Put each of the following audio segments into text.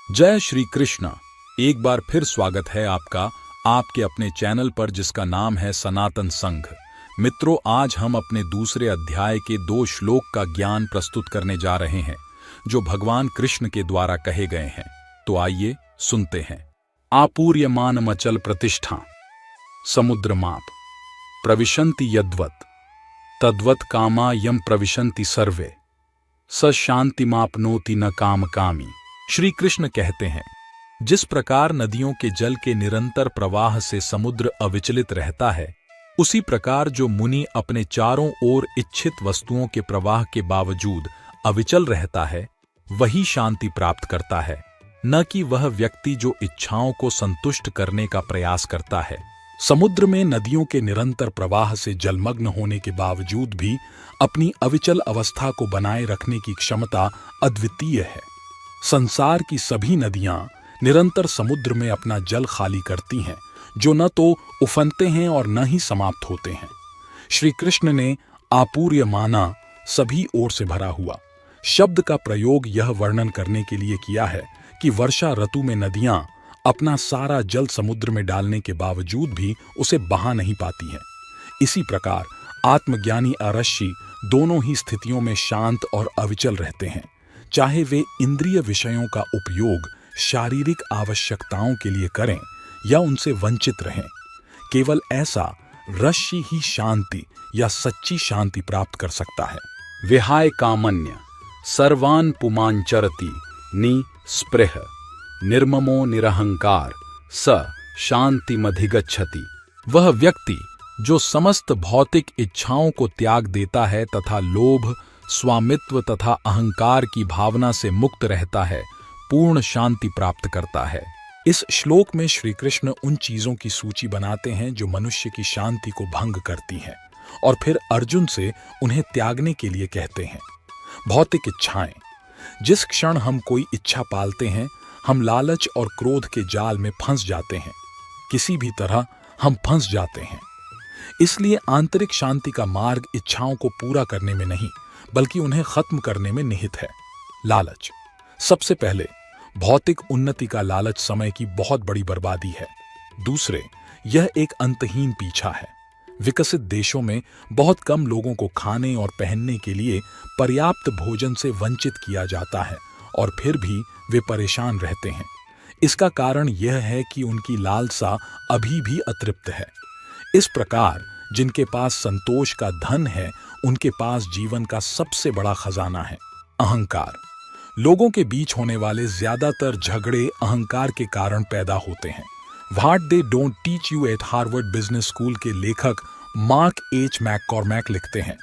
जय श्री कृष्ण। एक बार फिर स्वागत है आपका आपके अपने चैनल पर जिसका नाम है सनातन संघ। मित्रों, आज हम अपने दूसरे अध्याय के 2 श्लोक का ज्ञान प्रस्तुत करने जा रहे हैं जो भगवान कृष्ण के द्वारा कहे गए हैं। तो आइए सुनते हैं। आपूर्यमान मचल प्रतिष्ठा समुद्र माप प्रविशन्ति यद्वत् तद्वत् कामा यम प्रविशन्ति सर्वे स शांति मापनोति न काम कामी। श्री कृष्ण कहते हैं, जिस प्रकार नदियों के जल के निरंतर प्रवाह से समुद्र अविचलित रहता है, उसी प्रकार जो मुनि अपने चारों ओर इच्छित वस्तुओं के प्रवाह के बावजूद अविचल रहता है, वही शांति प्राप्त करता है, न कि वह व्यक्ति जो इच्छाओं को संतुष्ट करने का प्रयास करता है। समुद्र में नदियों के निरंतर प्रवाह से जलमग्न होने के बावजूद भी अपनी अविचल अवस्था को बनाए रखने की क्षमता अद्वितीय है। संसार की सभी नदियां निरंतर समुद्र में अपना जल खाली करती हैं, जो न तो उफनते हैं और न ही समाप्त होते हैं। श्री कृष्ण ने आपूर्यमाना सभी ओर से भरा हुआ शब्द का प्रयोग यह वर्णन करने के लिए किया है कि वर्षा ऋतु में नदियां अपना सारा जल समुद्र में डालने के बावजूद भी उसे बहा नहीं पाती हैं। इसी प्रकार आत्मज्ञानी अरश्य दोनों ही स्थितियों में शांत और अविचल रहते हैं, चाहे वे इंद्रिय विषयों का उपयोग शारीरिक आवश्यकताओं के लिए करें या उनसे वंचित रहें। केवल ऐसा ऋषि ही शांति या सच्ची शांति प्राप्त कर सकता है। विहाय कामन्य सर्वान पुमांचरति निस्पृह निर्ममो निरहंकार स शांतिमधिगच्छति। वह व्यक्ति जो समस्त भौतिक इच्छाओं को त्याग देता है तथा लोभ, स्वामित्व तथा अहंकार की भावना से मुक्त रहता है, पूर्ण शांति प्राप्त करता है। इस श्लोक में श्री कृष्ण उन चीजों की सूची बनाते हैं जो मनुष्य की शांति को भंग करती हैं और फिर अर्जुन से उन्हें त्यागने के लिए कहते हैं। भौतिक इच्छाएं। जिस क्षण हम कोई इच्छा पालते हैं, हम लालच और क्रोध के जाल में फंस जाते हैं। किसी भी तरह हम फंस जाते हैं। इसलिए आंतरिक शांति का मार्ग इच्छाओं को पूरा करने में नहीं, बल्कि उन्हें खत्म करने में निहित है। लालच। सबसे पहले भौतिक उन्नति का लालच समय की बहुत बड़ी बर्बादी है। दूसरे, यह एक अंतहीन पीछा है। विकसित देशों में बहुत कम लोगों को खाने और पहनने के लिए पर्याप्त भोजन से वंचित किया जाता है और फिर भी वे परेशान रहते हैं। इसका कारण यह है कि उनकी लालसा अभी भी अतृप्त है। इस प्रकार जिनके पास संतोष का धन है, उनके पास जीवन का सबसे बड़ा खजाना है। अहंकार। लोगों के बीच होने वाले ज्यादातर झगड़े अहंकार के कारण पैदा होते हैं। What they don't teach you eight Harvard business school के लेखक मार्क एच मैककॉर्मैक लिखते हैं,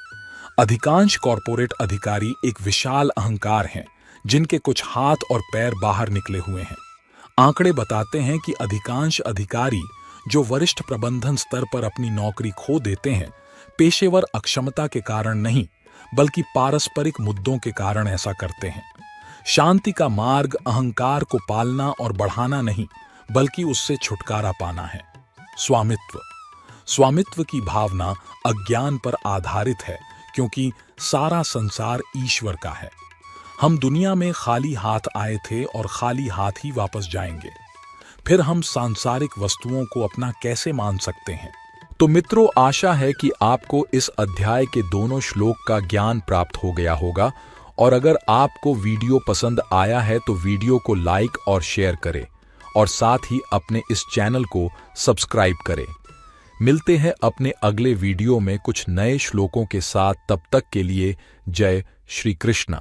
अधिकांश कॉरपोरेट अधिकारी एक विशाल अहंकार हैं जिनके कुछ हाथ और पैर बाहर निकले हुए हैं। आंकड़े बताते हैं कि अधिकांश अधिकारी जो वरिष्ठ प्रबंधन स्तर पर अपनी नौकरी खो देते हैं, पेशेवर अक्षमता के कारण नहीं, बल्कि पारस्परिक मुद्दों के कारण ऐसा करते हैं। शांति का मार्ग अहंकार को पालना और बढ़ाना नहीं, बल्कि उससे छुटकारा पाना है। स्वामित्व। स्वामित्व की भावना अज्ञान पर आधारित है, क्योंकि सारा संसार ईश्वर का है। हम दुनिया में खाली हाथ आए थे और खाली हाथ ही वापस जाएंगे। फिर हम सांसारिक वस्तुओं को अपना कैसे मान सकते हैं? तो मित्रों, आशा है कि आपको इस अध्याय के दोनों श्लोक का ज्ञान प्राप्त हो गया होगा, और अगर आपको वीडियो पसंद आया है तो वीडियो को लाइक और शेयर करें और साथ ही अपने इस चैनल को सब्सक्राइब करें। मिलते हैं अपने अगले वीडियो में कुछ नए श्लोकों के साथ। तब तक के लिए जय श्री कृष्ण।